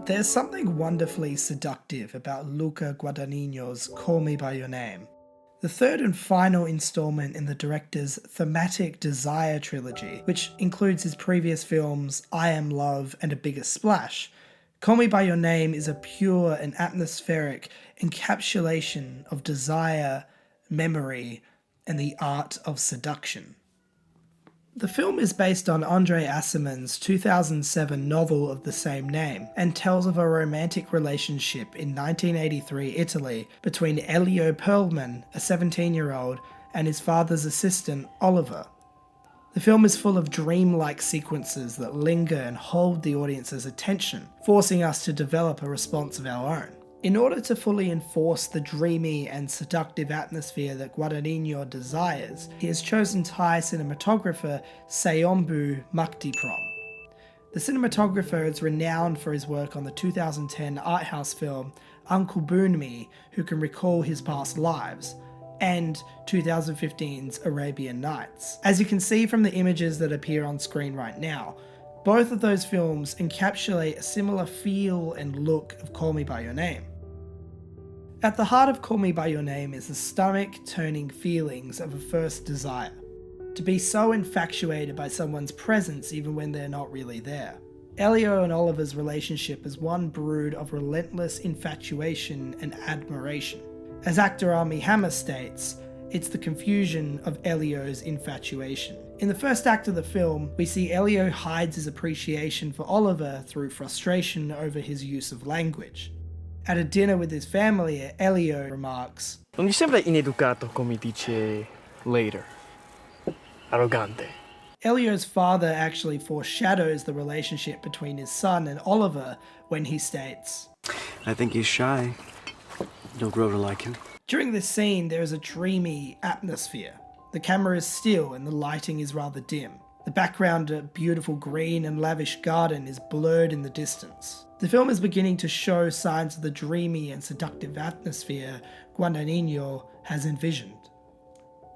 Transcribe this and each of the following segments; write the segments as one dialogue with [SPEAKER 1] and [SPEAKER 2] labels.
[SPEAKER 1] There's something wonderfully seductive about Luca Guadagnino's Call Me By Your Name. The third and final installment in the director's thematic Desire trilogy, which includes his previous films I Am Love and A Bigger Splash, Call Me By Your Name is a pure and atmospheric encapsulation of desire, memory, and the art of seduction. The film is based on Andre Aciman's 2007 novel of the same name and tells of a romantic relationship in 1983 Italy between Elio Perlman, a 17-year-old, and his father's assistant, Oliver. The film is full of dreamlike sequences that linger and hold the audience's attention, forcing us to develop a response of our own. In order to fully enforce the dreamy and seductive atmosphere that Guadagnino desires, he has chosen Thai cinematographer Sayombu Muktiprom. The cinematographer is renowned for his work on the 2010 art house film Uncle BOONMEE, Who Can Recall His Past Lives, and 2015's Arabian Nights. As you can see from the images that appear on screen right now, both of those films encapsulate a similar feel and look of Call Me By Your Name. At the heart of Call Me By Your Name is the stomach-turning feelings of a first desire. To be so infatuated by someone's presence even when they're not really there. Elio and Oliver's relationship is one brood of relentless infatuation and admiration. As actor Armie Hammer states, it's the confusion of Elio's infatuation. In the first act of the film, we see Elio hides his appreciation for Oliver through frustration over his use of language. At a dinner with his family, Elio remarks,
[SPEAKER 2] "Non gli sembra ineducato come dice later? Arrogante."
[SPEAKER 1] Elio's father actually foreshadows the relationship between his son and Oliver when he states,
[SPEAKER 3] "I think he's shy. You'll grow to like him."
[SPEAKER 1] During this scene, there is a dreamy atmosphere. The camera is still and the lighting is rather dim. The background, a beautiful green and lavish garden, is blurred in the distance. The film is beginning to show signs of the dreamy and seductive atmosphere Guadagnino has envisioned.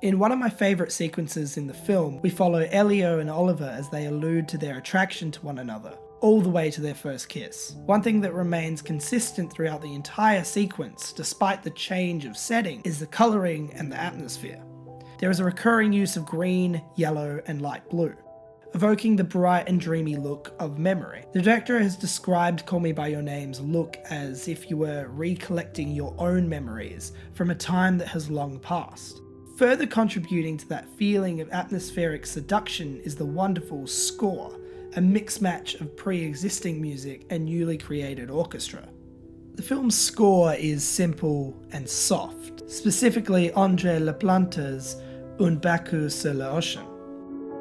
[SPEAKER 1] In one of my favourite sequences in the film, we follow Elio and Oliver as they allude to their attraction to one another, all the way to their first kiss. One thing that remains consistent throughout the entire sequence, despite the change of setting, is the colouring and the atmosphere. There is a recurring use of green, yellow, and light blue, evoking the bright and dreamy look of memory. The director has described Call Me By Your Name's look as if you were recollecting your own memories from a time that has long passed. Further contributing to that feeling of atmospheric seduction is the wonderful score, a mixed match of pre-existing music and newly created orchestra. The film's score is simple and soft, specifically Andre Laplante's Un bacu sur l'ocean,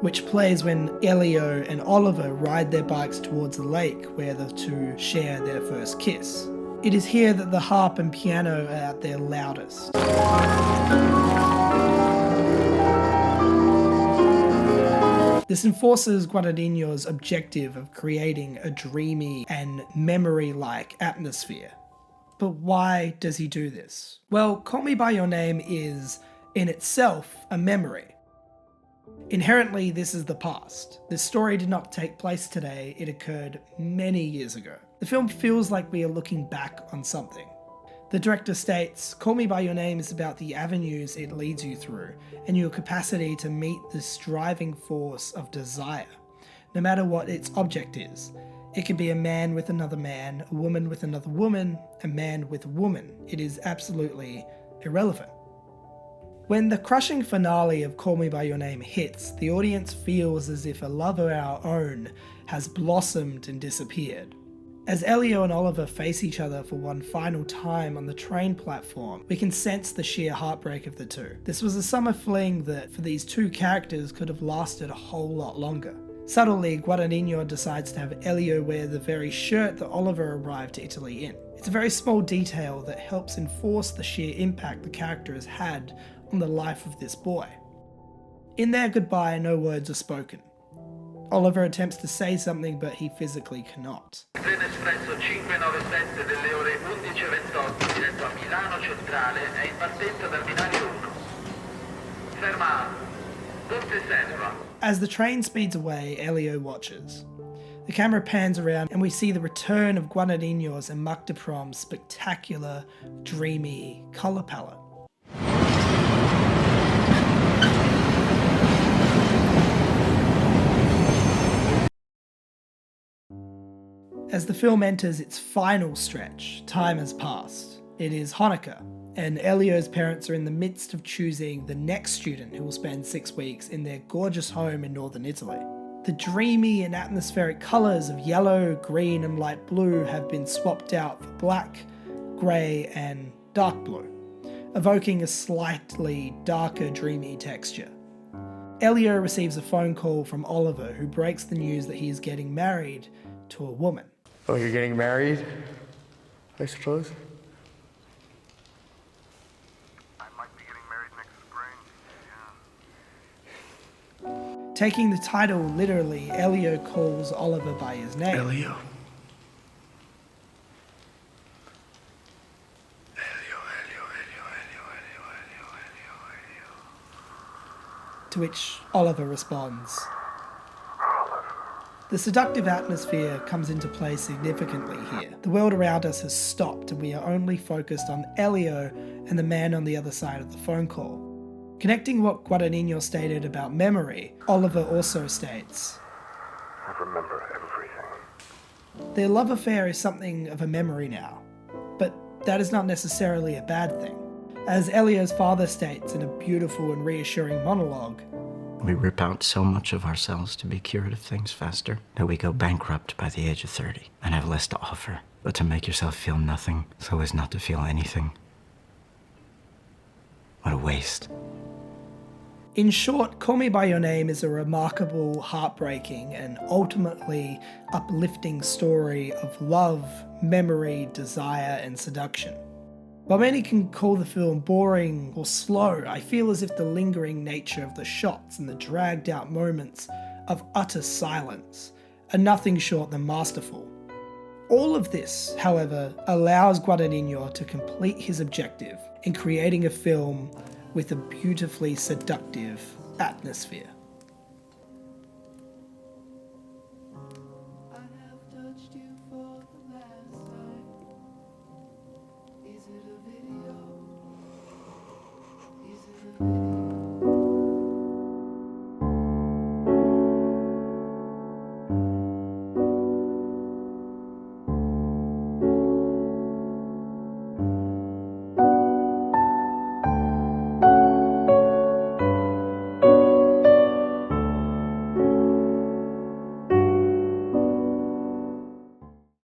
[SPEAKER 1] which plays when Elio and Oliver ride their bikes towards the lake where the two share their first kiss. It is here that the harp and piano are at their loudest. This enforces Guadagnino's objective of creating a dreamy and memory-like atmosphere. But why does he do this? Well, Call Me By Your Name is, in itself, a memory. Inherently, this is the past. This story did not take place today, it occurred many years ago. The film feels like we are looking back on something. The director states, Call Me By Your Name is about the avenues it leads you through, and your capacity to meet this driving force of desire, no matter what its object is. It can be a man with another man, a woman with another woman, a man with a woman. It is absolutely irrelevant. When the crushing finale of Call Me By Your Name hits, the audience feels as if a love of our own has blossomed and disappeared. As Elio and Oliver face each other for one final time on the train platform, we can sense the sheer heartbreak of the two. This was a summer fling that, for these two characters, could have lasted a whole lot longer. Subtly, Guadagnino decides to have Elio wear the very shirt that Oliver arrived to Italy in. It's a very small detail that helps enforce the sheer impact the character has had on the life of this boy. In their goodbye, no words are spoken. Oliver attempts to say something, but he physically cannot.
[SPEAKER 4] Treno espresso 597 delle ore 11:28 diretto a Milano Centrale è in partenza dal binario 1. Ferma. Ponte Senva.
[SPEAKER 1] As the train speeds away, Elio watches. The camera pans around and we see the return of Guadagnino's and Marc Duprom's spectacular, dreamy colour palette. As the film enters its final stretch, time has passed. It is Hanukkah, and Elio's parents are in the midst of choosing the next student who will spend 6 weeks in their gorgeous home in northern Italy. The dreamy and atmospheric colours of yellow, green and light blue have been swapped out for black, grey and dark blue, evoking a slightly darker, dreamy texture. Elio receives a phone call from Oliver, who breaks the news that he is getting married to a woman.
[SPEAKER 2] Oh, you're getting married? I suppose?
[SPEAKER 5] I might be getting married next spring, yeah.
[SPEAKER 1] Taking the title literally, Elio calls Oliver by his name.
[SPEAKER 2] Elio.
[SPEAKER 1] To which Oliver responds. The seductive atmosphere comes into play significantly here. The world around us has stopped and we are only focused on Elio and the man on the other side of the phone call. Connecting what Guadagnino stated about memory, Oliver also states,
[SPEAKER 5] I remember everything.
[SPEAKER 1] their love affair is something of a memory now, but that is not necessarily a bad thing. As Elio's father states in a beautiful and reassuring monologue,
[SPEAKER 3] We rip out so much of ourselves to be cured of things faster that we go bankrupt by the age of 30 and have less to offer. But to make yourself feel nothing so as not to feel anything. What a waste.
[SPEAKER 1] in short, Call Me By Your Name is a remarkable, heartbreaking, and ultimately uplifting story of love, memory, desire, and seduction. While many can call the film boring or slow, I feel as if the lingering nature of the shots and the dragged out moments of utter silence are nothing short than masterful. All of this, however, allows Guadagnino to complete his objective in creating a film with a beautifully seductive atmosphere.